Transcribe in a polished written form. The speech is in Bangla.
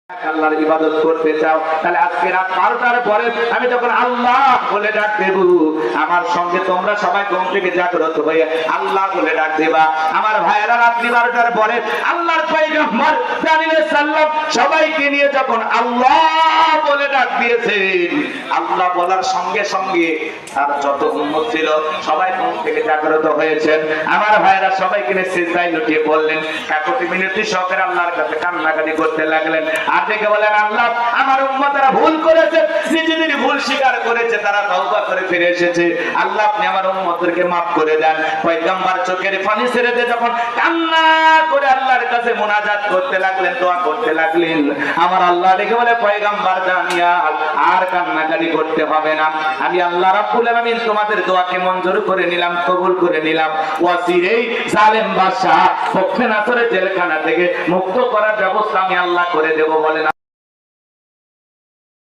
আল্লাহর ইবাদত করতে চাও তাহলে আজকে রাত 12টার পরে আমি যখন আল্লাহ বলে ডাক দেব, আমার সঙ্গে তোমরা সবাই ঘুম থেকে জাগ্রত হয়ে আল্লাহ বলে ডাক দেবা। আমার ভাইয়েরা রাত্রি 12টার পরে আল্লাহর পয়গম্বর দানিয়েল সাল্লাম সবাইকে নিয়ে যখন আল্লাহ বলে ডাক দিয়েছেন, আল্লাহ বলার সঙ্গে সঙ্গে আর যত উম্মত ছিল সবাই ঘুম থেকে জাগ্রত হয়েছেন। আমার ভাইয়েরা সবাইকে নিয়ে সিজদায় লুটিয়ে পড়লেন, কাকুতি মিনতি সহকারে আল্লাহর কাছে কান্নাকাটি করতে লাগলেন। আর দেখে বলেন, আল্লাহ আমার উম্মতরা ভুল করেছে, নিজেদের ভুল স্বীকার করেছে, তারা তওবা করে ফিরে এসেছে। আল্লাহ আপনি আমার উম্মতদেরকে maaf করে দেন। পয়গম্বর চোখের পানি ছেড়ে দিয়ে যখন কান্না করে আল্লাহর কাছে মুনাজাত করতে লাগলেন, দোয়া করতে লাগলেন, আমার আল্লাহ দেখে বলে, পয়গম্বর দানিয়েল আর কান্নাকাটি করতে হবে না, আমি আল্লাহ রাব্বুল আলামিন তোমাদের দোয়াকে মঞ্জুর করে নিলাম, কবুল করে নিলাম। ওয়াসিরেই জালেম বাদশা পক্ষে নাসরের জেলখানা থেকে মুক্ত করার ব্যবস্থা আমি আল্লাহ করে দেব। বলেন